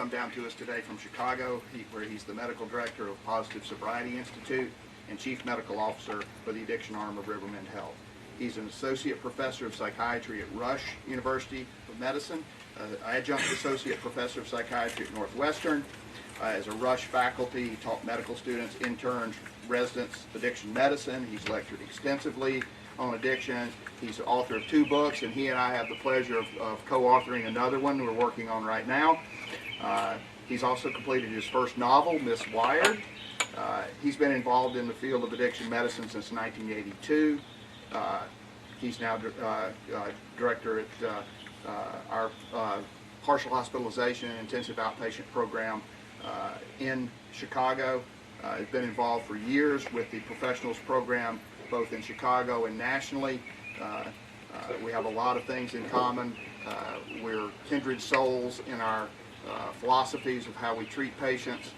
come down to us today from Chicago, where he's the medical director of Positive Sobriety Institute and chief medical officer for the addiction arm of RiverMend Health. He's an associate professor of psychiatry at Rush University of Medicine, adjunct associate professor of psychiatry at Northwestern. As a Rush faculty, he taught medical students, interns, residents addiction medicine. He's lectured extensively on addiction. He's the author of 2 books, and he and I have the pleasure of co-authoring another one we're working on right now. He's also completed his first novel, Miss Wired. He's been involved in the field of addiction medicine since 1982. He's now director at our partial hospitalization and intensive outpatient program in Chicago. He's been involved for years with the professionals program both in Chicago and nationally. We have a lot of things in common. We're kindred souls in our philosophies of how we treat patients,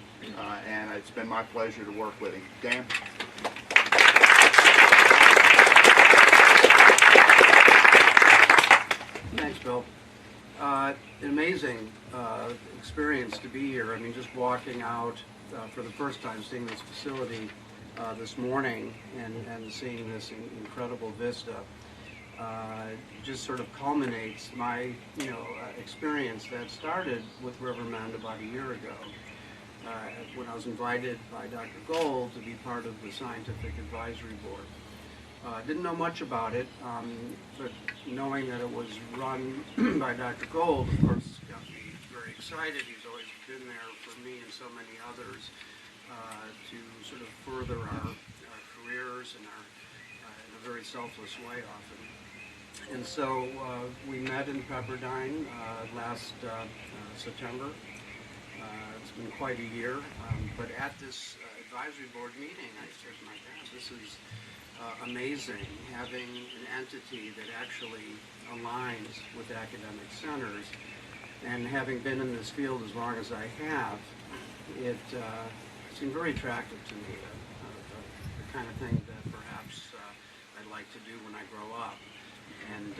and it's been my pleasure to work with him. Dan? Thanks, Bill. An amazing experience to be here. I mean, just walking out for the first time, seeing this facility this morning and seeing this incredible vista just sort of culminates my experience that started with RiverMend about a year ago when I was invited by Dr. Gold to be part of the scientific advisory board. Didn't know much about it, but knowing that it was run by Dr. Gold, of course, got me very excited. He's always been there for me and so many others to sort of further our careers and in a very selfless way often. And so we met in Pepperdine last September. It's been quite a year, but at this advisory board meeting, I said, my God, this is amazing, having an entity that actually aligns with academic centers. And having been in this field as long as I have, it seemed very attractive to me, the kind of thing that perhaps I'd like to do when I grow up. And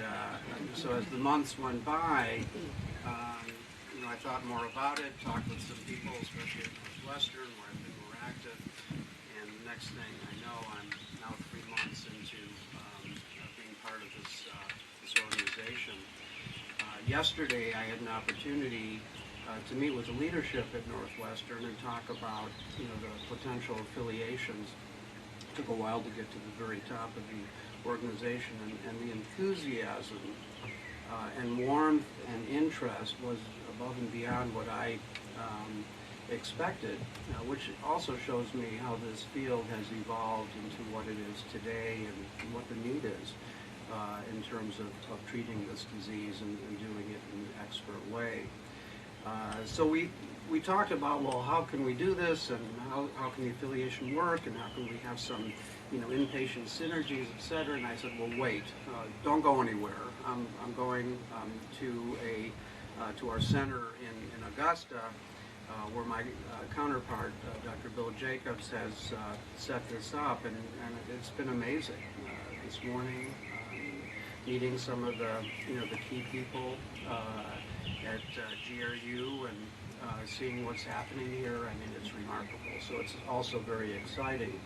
so as the months went by, I thought more about it, talked with some people, especially at Northwestern, where I've been more active. And the next thing I know, I'm now 3 months into being part of this organization. Yesterday, I had an opportunity to meet with the leadership at Northwestern and talk about, the potential affiliations. It took a while to get to the very top of the organization, and the enthusiasm and warmth and interest was above and beyond what I expected, which also shows me how this field has evolved into what it is today and what the need is in terms of treating this disease and doing it in an expert way. So we talked about, well, how can we do this, and how can the affiliation work, and how can we have some inpatient synergies, et cetera. And I said, well, wait, don't go anywhere. I'm going to our center in Augusta, where my counterpart, Dr. Bill Jacobs, has set this up, and it's been amazing. This morning, meeting some of the key people at GRU and seeing what's happening here. I mean, it's remarkable. So it's also very exciting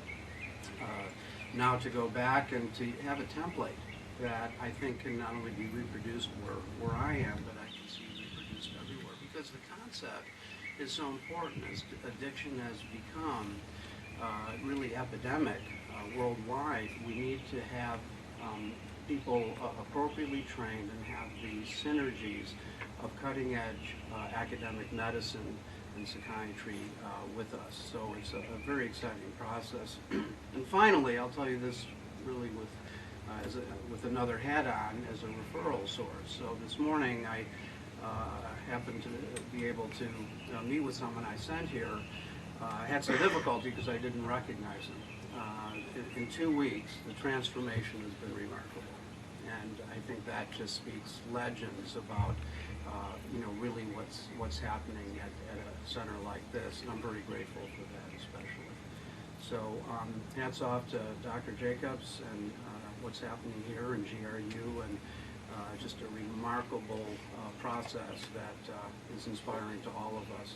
now to go back and to have a template that I think can not only be reproduced where I am, but I can see reproduced everywhere, because the concept is so important. As addiction has become really epidemic worldwide, we need to have people appropriately trained and have the synergies of cutting-edge academic medicine and psychiatry with us. So it's a very exciting process. And finally, I'll tell you this really with another hat on as a referral source. So this morning I happened to be able to meet with someone I sent here. I had some difficulty because I didn't recognize him. In 2 weeks, the transformation has been remarkable. And I think that just speaks legends about really what's happening at a center like this, and I'm very grateful for that especially. So hats off to Dr. Jacobs and what's happening here in GRU, and just a remarkable process that is inspiring to all of us.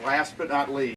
last but not least,